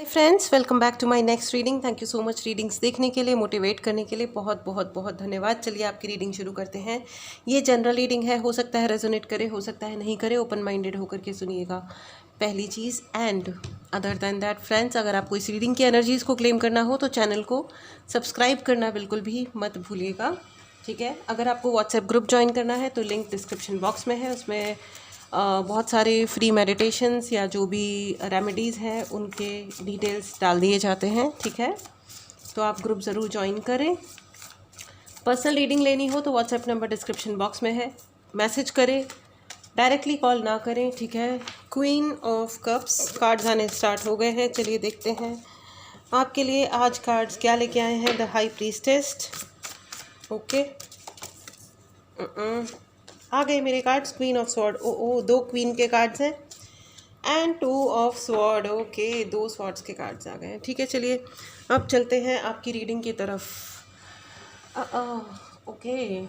Friends, welcome back to my next reading. Thank you so much readings देखने के लिए, motivate करने के लिए बहुत बहुत बहुत धन्यवाद। चलिए आपकी रीडिंग शुरू करते हैं। ये जनरल रीडिंग है, हो सकता है रेजोनेट करे, हो सकता है नहीं करे। ओपन माइंडेड होकर के सुनिएगा पहली चीज़। And other than that friends, अगर आपको इस रीडिंग की एनर्जीज़ को क्लेम करना हो तो चैनल को सब्सक्राइब करना बिल्कुल भी मत भूलिएगा, ठीक है। अगर आपको व्हाट्सएप ग्रुप ज्वाइन करना है तो लिंक डिस्क्रिप्शन बॉक्स में है। उसमें बहुत सारे फ्री मेडिटेशंस या जो भी रेमेडीज़ हैं उनके डिटेल्स डाल दिए जाते हैं, ठीक है। तो आप ग्रुप ज़रूर ज्वाइन करें। पर्सनल रीडिंग लेनी हो तो व्हाट्सएप नंबर डिस्क्रिप्शन बॉक्स में है, मैसेज करें, डायरेक्टली कॉल ना करें, ठीक है। क्वीन ऑफ कप्स कार्ड्स आने स्टार्ट हो गए हैं। चलिए देखते हैं आपके लिए आज कार्ड्स क्या लेके आए हैं। द हाई प्रीस्टेस, ओके, आ गए मेरे कार्ड्स। क्वीन ऑफ स्वॉर्ड, ओ दो क्वीन के कार्ड्स हैं and two of sword, okay, दो स्वॉर्ड्स के कार्ड्स आ गए हैं, ठीक है। चलिए अब चलते हैं आपकी रीडिंग की तरफ। ओके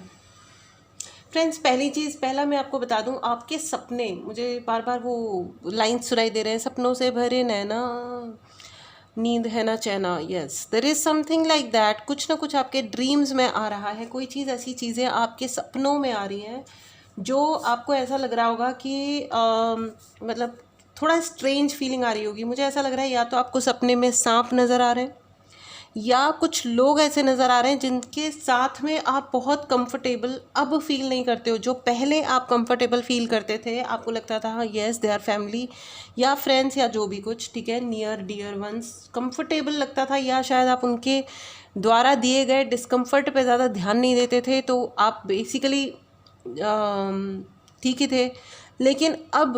फ्रेंड्स, पहला मैं आपको बता दूं, आपके सपने, मुझे बार बार वो लाइन्स सुनाई दे रहे हैं, सपनों से भरे नैना, नींद है ना चैना। Yes, there is something like that. कुछ ना कुछ आपके ड्रीम्स में आ रहा है, कोई चीज़, ऐसी चीज़ें आपके सपनों में आ रही हैं जो आपको ऐसा लग रहा होगा कि मतलब थोड़ा स्ट्रेंज फीलिंग आ रही होगी। मुझे ऐसा लग रहा है या तो आपको सपने में सांप नज़र आ रहे हैं या कुछ लोग ऐसे नज़र आ रहे हैं जिनके साथ में आप बहुत कंफर्टेबल अब फील नहीं करते हो। जो पहले आप कंफर्टेबल फील करते थे, आपको लगता था हाँ येस दे आर फैमिली या फ्रेंड्स या जो भी कुछ, ठीक है, नियर डियर वंस, कंफर्टेबल लगता था। या शायद आप उनके द्वारा दिए गए डिस्कम्फर्ट पे ज़्यादा ध्यान नहीं देते थे, तो आप बेसिकली ठीक ही थे। लेकिन अब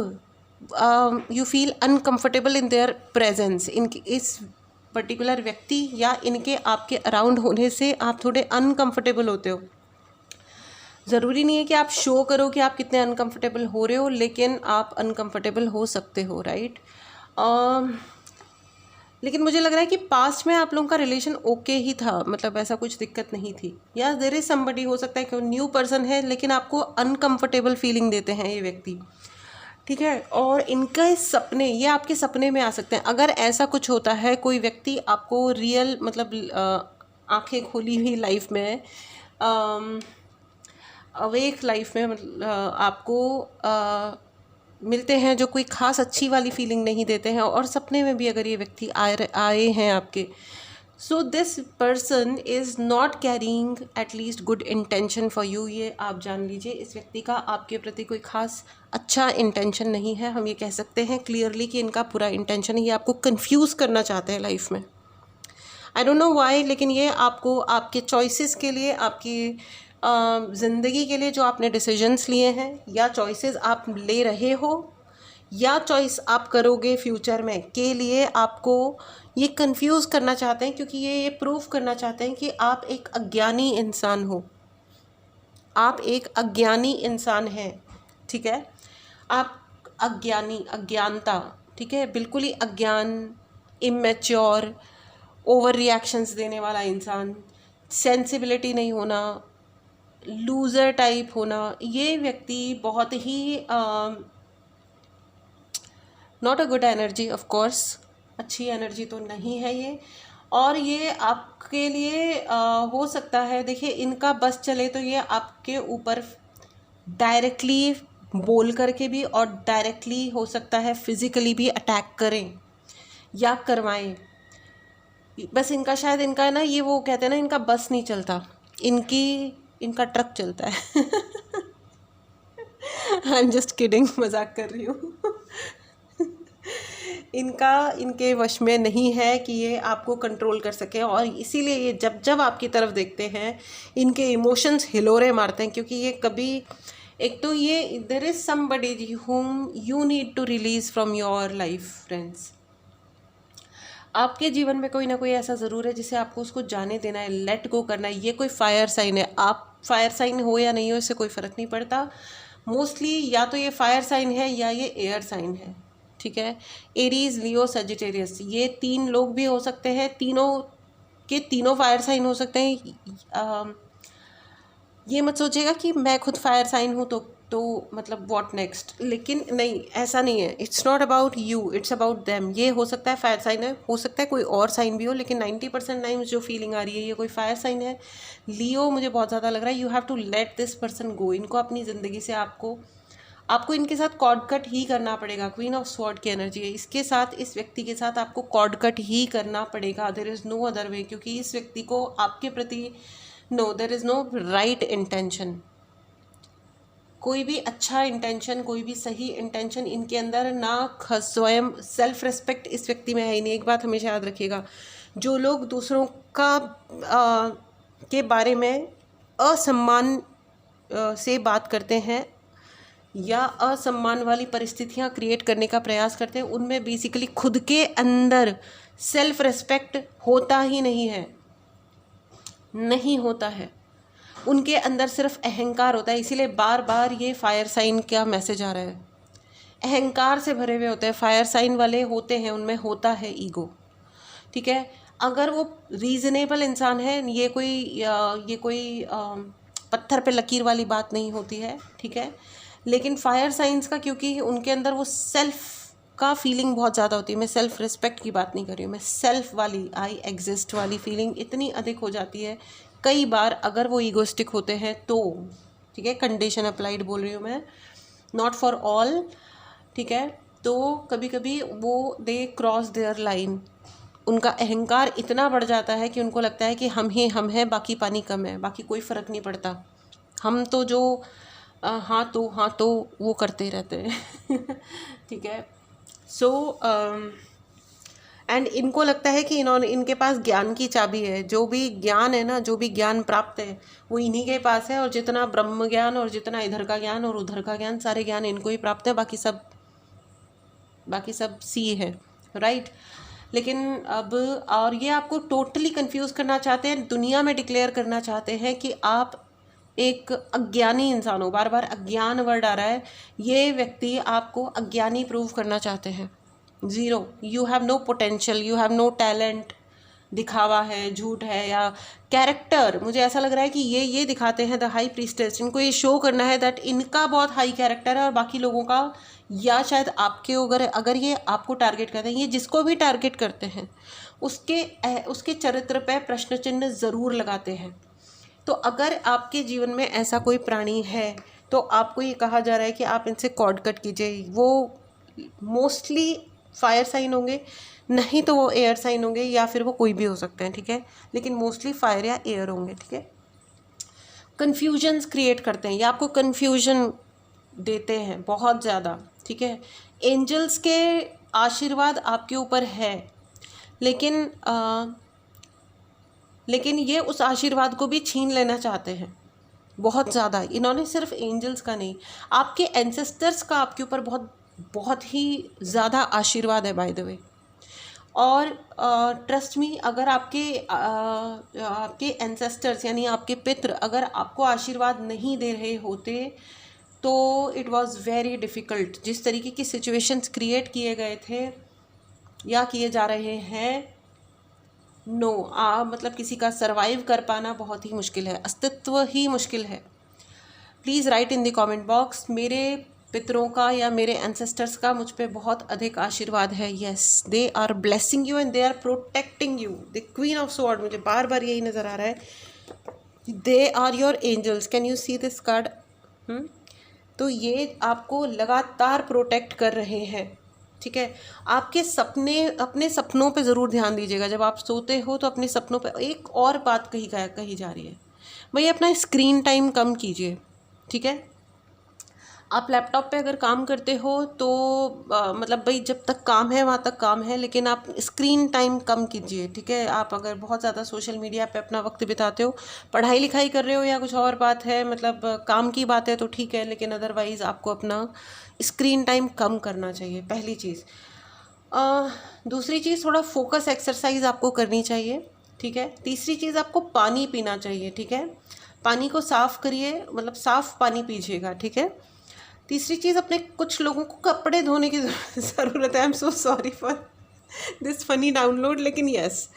you feel uncomfortable in their presence. इनके इस पर्टिकुलर व्यक्ति या इनके आपके अराउंड होने से आप थोड़े अनकंफर्टेबल होते हो। ज़रूरी नहीं है कि आप शो करो कि आप कितने अनकंफर्टेबल हो रहे हो, लेकिन आप अनकंफर्टेबल हो सकते हो, राइट। लेकिन मुझे लग रहा है कि पास्ट में आप लोगों का रिलेशन ओके ही था, मतलब ऐसा कुछ दिक्कत नहीं थी। या देयर इज समबडी, हो सकता है कि न्यू पर्सन है लेकिन आपको अनकंफर्टेबल फीलिंग देते हैं ये व्यक्ति, ठीक है। और इनका सपने, ये आपके सपने में आ सकते हैं। अगर ऐसा कुछ होता है, कोई व्यक्ति आपको रियल मतलब आंखें खोली हुई लाइफ में, अवेक लाइफ में, मतलब आपको मिलते हैं जो कोई ख़ास अच्छी वाली फीलिंग नहीं देते हैं, और सपने में भी अगर ये व्यक्ति आए हैं आपके, so this person is not carrying at least good intention for you. ये आप जान लीजिए, इस व्यक्ति का आपके प्रति कोई ख़ास अच्छा इंटेंशन नहीं है। हम ये कह सकते हैं क्लियरली कि इनका पूरा इंटेंशन, ये आपको कंफ्यूज करना चाहते हैं लाइफ में। आई डोंट नो वाई, लेकिन ये आपको आपके चॉइसेस के लिए, आपकी ज़िंदगी के लिए जो आपने डिसीजंस लिए हैं या चॉइसेस आप ले रहे हो या चॉइस आप करोगे फ्यूचर में के लिए, आपको ये कंफ्यूज करना चाहते हैं, क्योंकि ये प्रूव करना चाहते हैं कि आप एक अज्ञानी इंसान हो। आप एक अज्ञानी इंसान हैं, ठीक है। आप अज्ञानता, ठीक है, बिल्कुल ही अज्ञान, इमेच्योर, ओवर रिएक्शंस देने वाला इंसान, सेंसिबिलिटी नहीं होना, लूज़र टाइप होना। ये व्यक्ति बहुत ही not a good energy, of course, अच्छी एनर्जी तो नहीं है ये। और ये आपके लिए हो सकता है, देखिए, इनका बस चले तो ये आपके ऊपर डायरेक्टली बोल करके भी और डायरेक्टली हो सकता है फिज़िकली भी अटैक करें या करवाएं। बस इनका शायद, इनका ना, ये वो कहते हैं ना, इनका बस नहीं चलता, इनका ट्रक चलता है। आई एम जस्ट किडिंग, मजाक कर रही हूँ। इनके वश में नहीं है कि ये आपको कंट्रोल कर सके, और इसीलिए ये जब आपकी तरफ देखते हैं इनके इमोशंस हिलोरे मारते हैं, क्योंकि ये कभी, एक तो ये there is somebody whom you need to release from your life friends. आपके जीवन में कोई ना कोई ऐसा ज़रूर है जिसे आपको उसको जाने देना है, लेट गो करना है। ये कोई फायर साइन है, आप फायर साइन हो या नहीं हो इससे कोई फ़र्क नहीं पड़ता। मोस्टली या तो ये फायर साइन है या ये एयर साइन है, ठीक है। एरीज, लियो, सजिटेरियस, ये तीन लोग भी हो सकते हैं, तीनों के तीनों फायर साइन हो सकते हैं। ये मत सोचिएगा कि मैं खुद फायर साइन हूँ तो तो मतलब व्हाट नेक्स्ट। लेकिन नहीं, ऐसा नहीं है, it's not about you, it's about them. ये हो सकता है फायर साइन है, हो सकता है कोई और साइन भी हो, लेकिन 90% टाइम्स जो फीलिंग आ रही है ये कोई फायर साइन है। लियो मुझे बहुत ज़्यादा लग रहा है। You have to let this person go. इनको अपनी ज़िंदगी से आपको इनके साथ कॉर्ड कट ही करना पड़ेगा। क्वीन ऑफ स्वॉर्ड की एनर्जी है इसके साथ, इस व्यक्ति के साथ आपको कॉर्ड कट ही करना पड़ेगा। There is no other way, क्योंकि इस व्यक्ति को आपके प्रति there is no right intention. कोई भी अच्छा इंटेंशन, कोई भी सही इंटेंशन इनके अंदर ना, स्वयं सेल्फ रिस्पेक्ट इस व्यक्ति में है ही नहीं। एक बात हमेशा याद रखिएगा, जो लोग दूसरों के बारे में असम्मान से बात करते हैं या असम्मान वाली परिस्थितियां क्रिएट करने का प्रयास करते हैं, उनमें बेसिकली खुद के अंदर सेल्फ रिस्पेक्ट होता ही नहीं होता है। उनके अंदर सिर्फ अहंकार होता है। इसीलिए बार बार ये फायर साइन का मैसेज आ रहा है, अहंकार से भरे हुए होते हैं। फायर साइन वाले होते हैं, उनमें होता है ईगो, ठीक है। अगर वो रीजनेबल इंसान है, ये कोई पत्थर पे लकीर वाली बात नहीं होती है, ठीक है। लेकिन फायर साइंस का, क्योंकि उनके अंदर वो सेल्फ का फीलिंग बहुत ज़्यादा होती है। मैं सेल्फ रिस्पेक्ट की बात नहीं कर रही हूँ, मैं सेल्फ वाली, आई एग्जिस्ट वाली फीलिंग इतनी अधिक हो जाती है कई बार, अगर वो ईगोस्टिक होते हैं तो, ठीक है। कंडीशन अप्लाइड बोल रही हूँ मैं, नॉट फॉर ऑल, ठीक है। तो कभी कभी वो दे क्रॉस देयर लाइन, उनका अहंकार इतना बढ़ जाता है कि उनको लगता है कि हम हैं, बाकी पानी कम है, बाकी कोई फ़र्क नहीं पड़ता, हम तो जो हाँ तो वो करते रहते हैं ठीक है। सो एंड इनको लगता है कि इनके पास ज्ञान की चाबी है। जो भी ज्ञान है ना, जो भी ज्ञान प्राप्त है वो इन्हीं के पास है, और जितना ब्रह्म ज्ञान और जितना इधर का ज्ञान और उधर का ज्ञान, सारे ज्ञान इनको ही प्राप्त है, बाकी सब सी है, राइट। लेकिन अब, और ये आपको टोटली कंफ्यूज करना चाहते हैं, दुनिया में डिक्लेयर करना चाहते हैं कि आप एक अज्ञानी इंसान हो। बार बार अज्ञान वर्ड आ रहा है, ये व्यक्ति आपको अज्ञानी प्रूव करना चाहते हैं। Zero, you have no potential, you have no talent. दिखावा है, झूठ है, या कैरेक्टर, मुझे ऐसा लग रहा है कि ये दिखाते हैं द हाई प्रीस्टेस, इनको ये शो करना है दैट इनका बहुत हाई कैरेक्टर है और बाकी लोगों का, या शायद आपके अगर ये आपको टारगेट करते हैं, ये जिसको भी टारगेट करते हैं उसके चरित्र पे प्रश्न चिन्ह ज़रूर लगाते हैं। तो अगर आपके जीवन में ऐसा कोई प्राणी है तो आपको ये कहा जा रहा है कि आप इनसे कॉर्ड कट कीजिए। वो मोस्टली फायर साइन होंगे, नहीं तो वो एयर साइन होंगे, या फिर वो कोई भी हो सकते हैं, ठीक है। लेकिन मोस्टली फायर या एयर होंगे, ठीक है। कन्फ्यूजन्स क्रिएट करते हैं, या आपको कन्फ्यूजन देते हैं बहुत ज़्यादा, ठीक है। एंजल्स के आशीर्वाद आपके ऊपर है, लेकिन ये उस आशीर्वाद को भी छीन लेना चाहते हैं बहुत ज़्यादा। इन्होंने सिर्फ एंजल्स का नहीं, आपके एंसेस्टर्स का आपके ऊपर बहुत ही ज़्यादा आशीर्वाद है, बाय द वे। और ट्रस्ट मी, अगर आपके एंसेस्टर्स यानी आपके पितृ अगर आपको आशीर्वाद नहीं दे रहे होते तो इट वाज वेरी डिफ़िकल्ट। जिस तरीके की सिचुएशंस क्रिएट किए गए थे या किए जा रहे हैं, मतलब किसी का सरवाइव कर पाना बहुत ही मुश्किल है, अस्तित्व ही मुश्किल है। Please write in the comment box, मेरे पितरों का या मेरे एंसेस्टर्स का मुझ पे बहुत अधिक आशीर्वाद है। Yes, they are blessing you and they are protecting you. The queen of sword, मुझे बार बार यही नज़र आ रहा है, they are your angels. Can you see this card? तो ये आपको लगातार प्रोटेक्ट कर रहे हैं, ठीक है। आपके अपने सपनों पे ज़रूर ध्यान दीजिएगा। जब आप सोते हो तो अपने सपनों पे, एक और बात कही जा रही है, भाई अपना स्क्रीन टाइम कम कीजिए, ठीक है। आप लैपटॉप पे अगर काम करते हो तो मतलब भाई जब तक काम है वहाँ तक काम है, लेकिन आप स्क्रीन टाइम कम कीजिए, ठीक है। आप अगर बहुत ज़्यादा सोशल मीडिया पे अपना वक्त बिताते हो, पढ़ाई लिखाई कर रहे हो या कुछ और बात है, मतलब काम की बात है तो ठीक है, लेकिन अदरवाइज़ आपको अपना स्क्रीन टाइम कम करना चाहिए, पहली चीज़। दूसरी चीज़, थोड़ा फोकस एक्सरसाइज आपको करनी चाहिए, ठीक है। तीसरी चीज़, आपको पानी पीना चाहिए, ठीक है। पानी को साफ़ करिए, मतलब साफ़ पानी पीजिएगा, ठीक है। तीसरी चीज़, अपने कुछ लोगों को कपड़े धोने की ज़रूरत है। I am so sorry for this funny download, लेकिन यस,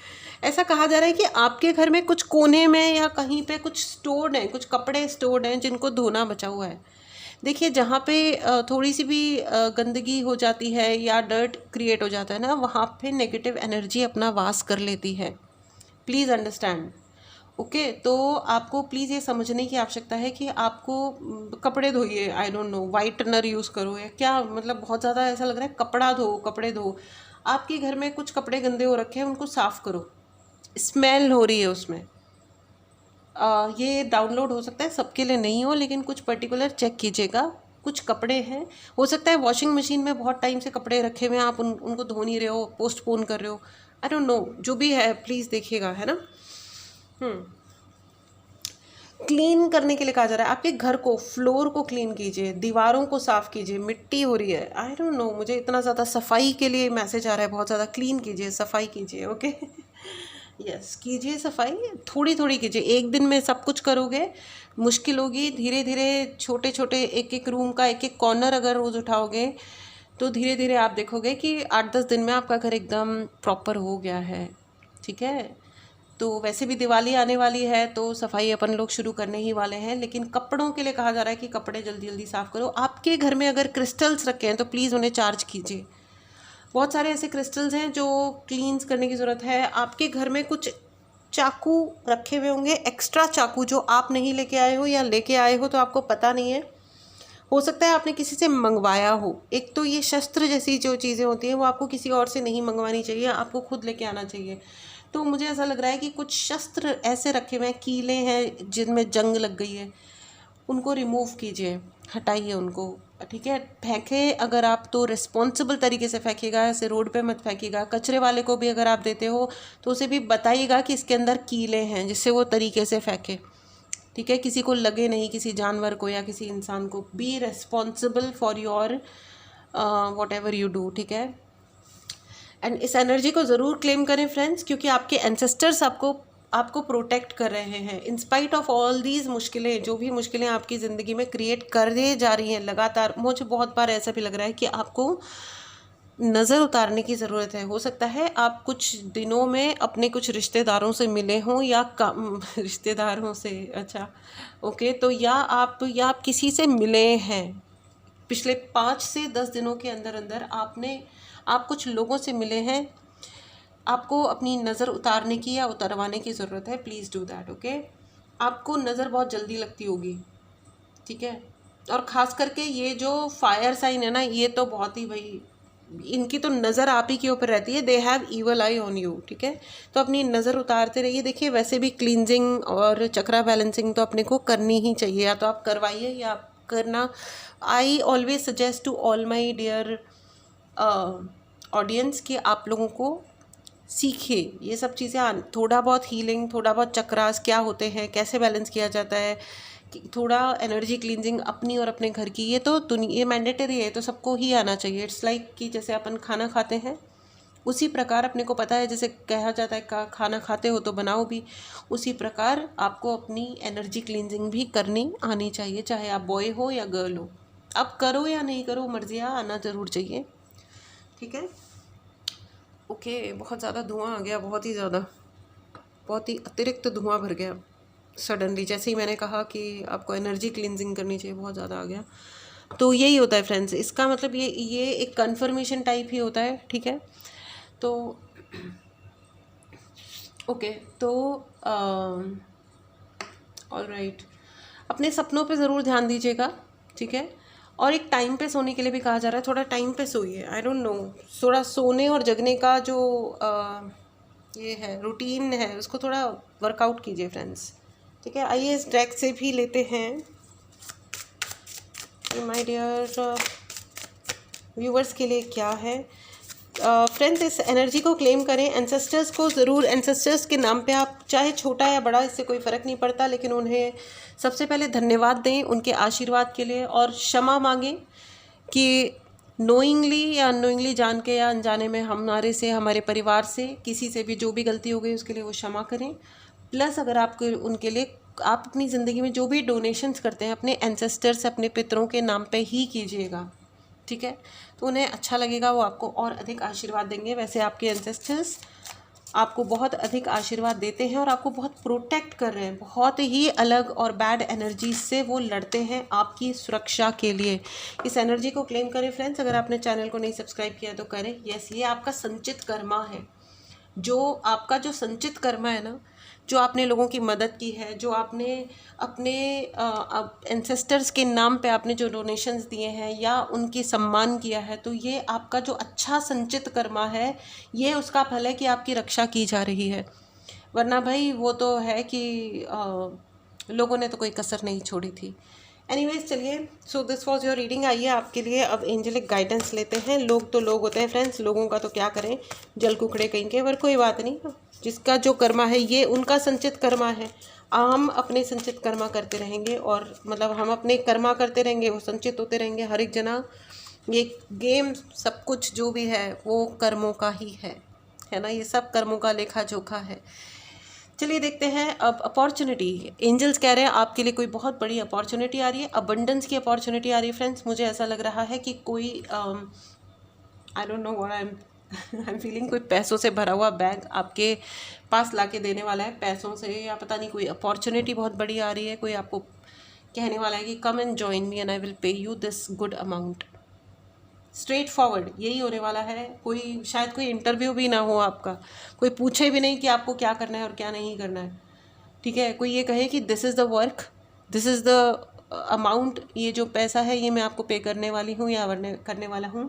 ऐसा कहा जा रहा है कि आपके घर में कुछ कोने में या कहीं पे कुछ स्टोर्ड हैं, कुछ कपड़े स्टोर्ड हैं जिनको धोना बचा हुआ है। देखिए जहाँ पे थोड़ी सी भी गंदगी हो जाती है या डर्ट क्रिएट हो जाता है ना, वहाँ पे नेगेटिव एनर्जी अपना वास कर लेती है। Please understand. ओके, तो आपको प्लीज़ ये समझने की आवश्यकता है कि आपको कपड़े धोइए, I don't know whitener use करो या क्या, मतलब बहुत ज़्यादा ऐसा लग रहा है कपड़ा धो, कपड़े धो। आपके घर में कुछ कपड़े गंदे हो रखे हैं, उनको साफ़ करो, स्मेल हो रही है उसमें। ये डाउनलोड हो सकता है, सबके लिए नहीं हो, लेकिन कुछ पर्टिकुलर चेक कीजिएगा। कुछ कपड़े हैं, हो सकता है वॉशिंग मशीन में बहुत टाइम से कपड़े रखे हुए हैं, आप उनको धो नहीं रहे हो, पोस्टपोन कर रहे हो, आई डोंट नो, जो भी है प्लीज़ देखिएगा, है ना। क्लीन करने के लिए कहा जा रहा है, आपके घर को, फ्लोर को क्लीन कीजिए, दीवारों को साफ़ कीजिए, मिट्टी हो रही है, आई डोंट नो, मुझे इतना ज़्यादा सफाई के लिए मैसेज आ रहा है, बहुत ज़्यादा क्लीन कीजिए, सफाई कीजिए। ओके यस, कीजिए सफाई, थोड़ी थोड़ी कीजिए, एक दिन में सब कुछ करोगे मुश्किल होगी। धीरे धीरे छोटे छोटे एक एक रूम का एक एक कॉर्नर अगर रोज़ उठाओगे तो धीरे धीरे आप देखोगे कि 8-10 दिन में आपका घर एकदम प्रॉपर हो गया है। ठीक है, तो वैसे भी दिवाली आने वाली है तो सफाई अपन लोग शुरू करने ही वाले हैं, लेकिन कपड़ों के लिए कहा जा रहा है कि कपड़े जल्दी जल्दी साफ़ करो। आपके घर में अगर क्रिस्टल्स रखे हैं तो प्लीज़ उन्हें चार्ज कीजिए। बहुत सारे ऐसे क्रिस्टल्स हैं जो क्लीन्स करने की ज़रूरत है। आपके घर में कुछ चाकू रखे हुए होंगे, एक्स्ट्रा चाकू जो आप नहीं लेके आए हो या लेके आए हो तो आपको पता नहीं है, हो सकता है आपने किसी से मंगवाया हो। एक तो ये शस्त्र जैसी जो चीज़ें होती हैं वो आपको किसी और से नहीं मंगवानी चाहिए, आपको खुद लेके आना चाहिए। तो मुझे ऐसा लग रहा है कि कुछ शस्त्र ऐसे रखे हुए हैं, कीले हैं जिनमें जंग लग गई है, उनको रिमूव कीजिए, हटाइए उनको। ठीक है, फेंके अगर आप तो रिस्पॉन्सिबल तरीके से फेंकिएगा, ऐसे रोड पे मत फेंकिएगा। कचरे वाले को भी अगर आप देते हो तो उसे भी बताइएगा कि इसके अंदर कीले हैं, जिससे वो तरीके से फेंके। ठीक है, किसी को लगे नहीं, किसी जानवर को या किसी इंसान को। Be responsible for your what ever you do. ठीक है, एंड इस एनर्जी को ज़रूर क्लेम करें फ्रेंड्स, क्योंकि आपके एंसेस्टर्स आपको प्रोटेक्ट कर रहे हैं इंस्पाइट ऑफ ऑल दीज मुश्किलें। जो भी मुश्किलें आपकी ज़िंदगी में क्रिएट कर दे जा रही हैं लगातार, मुझे बहुत बार ऐसा भी लग रहा है कि आपको नज़र उतारने की ज़रूरत है। हो सकता है आप कुछ दिनों में अपने कुछ रिश्तेदारों से मिले हों या रिश्तेदारों से, अच्छा ओके, तो या आप किसी से मिले हैं पिछले 5 से 10 दिनों के अंदर अंदर, आप कुछ लोगों से मिले हैं। आपको अपनी नज़र उतारने की या उतरवाने की ज़रूरत है, प्लीज़ डू दैट। ओके, आपको नज़र बहुत जल्दी लगती होगी। ठीक है, और ख़ास करके ये जो फायर साइन है ना, ये तो बहुत ही भाई, इनकी तो नज़र आप ही के ऊपर रहती है, they have evil I on you. ठीक है, तो अपनी नज़र उतारते रहिए। देखिए वैसे भी क्लींजिंग और चक्रा बैलेंसिंग तो अपने को करनी ही चाहिए, या तो आप करवाइए या आप करना। I always suggest to all my dear audience कि आप लोगों को सीखिए ये सब चीज़ें, थोड़ा बहुत हीलिंग, थोड़ा बहुत चक्रास क्या होते हैं, कैसे बैलेंस किया जाता है, थोड़ा एनर्जी क्लींजिंग अपनी और अपने घर की, ये मैंडेटरी है, तो सबको ही आना चाहिए। इट्स लाइक कि जैसे अपन खाना खाते हैं उसी प्रकार अपने को पता है, जैसे कहा जाता है खाना खाते हो तो बनाओ भी, उसी प्रकार आपको अपनी एनर्जी क्लींजिंग भी करनी आनी चाहिए, चाहे आप बॉय हो या गर्ल हो। अब करो या नहीं करो, मर्जियाँ आना ज़रूर चाहिए। ठीक है, ओके, बहुत ज़्यादा धुआं आ गया, बहुत ही ज़्यादा, बहुत ही अतिरिक्त धुआं भर गया सडनली, जैसे ही मैंने कहा कि आपको एनर्जी क्लींजिंग करनी चाहिए, बहुत ज़्यादा आ गया। तो यही होता है फ्रेंड्स, इसका मतलब ये एक कन्फर्मेशन टाइप ही होता है। ठीक है, तो ओके, तो ऑलराइट, अपने सपनों पे ज़रूर ध्यान दीजिएगा। ठीक है, और एक टाइम पे सोने के लिए भी कहा जा रहा है, थोड़ा टाइम पे सोइए। आई डोंट नो, थोड़ा सोने और जगने का जो ये है रूटीन है, उसको थोड़ा वर्कआउट कीजिए फ्रेंड्स। ठीक है, आइए इस डेक से भी लेते हैं माय डियर व्यूवर्स के लिए क्या है। फ्रेंड्स, इस एनर्जी को क्लेम करें, एंसेस्टर्स को ज़रूर, एंसेस्टर्स के नाम पे आप चाहे छोटा या बड़ा, इससे कोई फ़र्क नहीं पड़ता, लेकिन उन्हें सबसे पहले धन्यवाद दें उनके आशीर्वाद के लिए, और क्षमा मांगें कि नोइंगली या अननोइंगली, जान के या अनजाने में हमारे परिवार से किसी से भी जो भी गलती हो गई उसके लिए वो क्षमा करें। प्लस अगर आपको उनके लिए, आप अपनी ज़िंदगी में जो भी डोनेशंस करते हैं अपने एंसेस्टर्स, अपने पितरों के नाम पे ही कीजिएगा। ठीक है, तो उन्हें अच्छा लगेगा, वो आपको और अधिक आशीर्वाद देंगे। वैसे आपके एंसेस्टर्स आपको बहुत अधिक आशीर्वाद देते हैं और आपको बहुत प्रोटेक्ट कर रहे हैं, बहुत ही अलग और बैड एनर्जी से वो लड़ते हैं आपकी सुरक्षा के लिए। इस एनर्जी को क्लेम करें फ्रेंड्स। अगर आपने चैनल को नहीं सब्सक्राइब किया तो करें। यस, ये आपका संचित कर्मा है। जो आपका जो संचित कर्मा है ना, जो आपने लोगों की मदद की है, जो आपने अपने एंसेस्टर्स के नाम पे आपने जो डोनेशंस दिए हैं या उनकी सम्मान किया है, तो ये आपका जो अच्छा संचित कर्मा है, ये उसका फल है कि आपकी रक्षा की जा रही है। वरना भाई वो तो है कि लोगों ने तो कोई कसर नहीं छोड़ी थी। एनीवेज, चलिए, so this was your reading. आइए आपके लिए अब एंजेलिक गाइडेंस लेते हैं। लोग तो लोग होते हैं फ्रेंड्स, लोगों का तो क्या करें, जल कुकड़े कहीं के, पर कोई बात नहीं। जिसका जो कर्मा है ये उनका संचित कर्मा है। हम अपने संचित कर्मा करते रहेंगे और मतलब हम अपने कर्मा करते रहेंगे, वो संचित होते रहेंगे हर एक जना। ये गेम सब कुछ जो भी है वो कर्मों का ही है ना, ये सब कर्मों का लेखा जोखा है। चलिए देखते हैं अब अपॉर्चुनिटी। एंजल्स कह रहे हैं आपके लिए कोई बहुत बड़ी अपॉर्चुनिटी आ रही है, अबंडेंस की अपॉर्चुनिटी आ रही है फ्रेंड्स। मुझे ऐसा लग रहा है कि कोई आई don't know what I am feeling, कोई पैसों से भरा हुआ बैग आपके पास लाके देने वाला है पैसों से, या पता नहीं कोई अपॉर्चुनिटी बहुत बड़ी आ रही है। कोई आपको कहने वाला है कि come and join me and I will pay you this good amount. Straight forward यही होने वाला है। कोई शायद कोई इंटरव्यू भी ना हो आपका, कोई पूछे भी नहीं कि आपको क्या करना है और क्या नहीं करना है, ठीक है। कोई ये कहे कि this is the work, this is the amount, ये जो पैसा है ये मैं आपको पे करने वाली हूँ या करने वाला हूँ,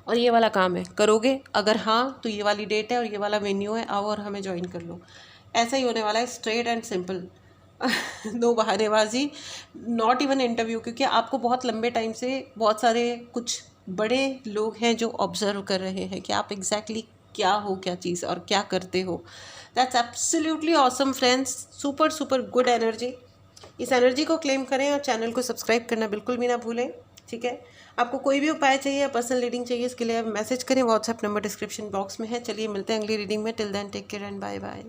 और ये वाला काम है, करोगे? अगर हाँ तो ये वाली डेट है और ये वाला वेन्यू है, आओ और हमें ज्वाइन कर लो। ऐसा ही होने वाला है, स्ट्रेट एंड सिंपल। नो बहानेबाजी, नॉट इवन इंटरव्यू, क्योंकि आपको बहुत लंबे टाइम से बहुत सारे कुछ बड़े लोग हैं जो ऑब्जर्व कर रहे हैं कि आप एग्जैक्टली क्या हो, क्या चीज़ और क्या करते हो। That's absolutely awesome friends, super super good energy. इस एनर्जी को क्लेम करें और चैनल को सब्सक्राइब करना बिल्कुल भी ना भूलें, ठीक है। आपको कोई भी उपाय चाहिए या पर्सनल रीडिंग चाहिए, इसके लिए आप मैसेज करें। व्हाट्सएप नंबर डिस्क्रिप्शन बॉक्स में है। चलिए मिलते हैं अगली रीडिंग में। Till then take care and bye bye.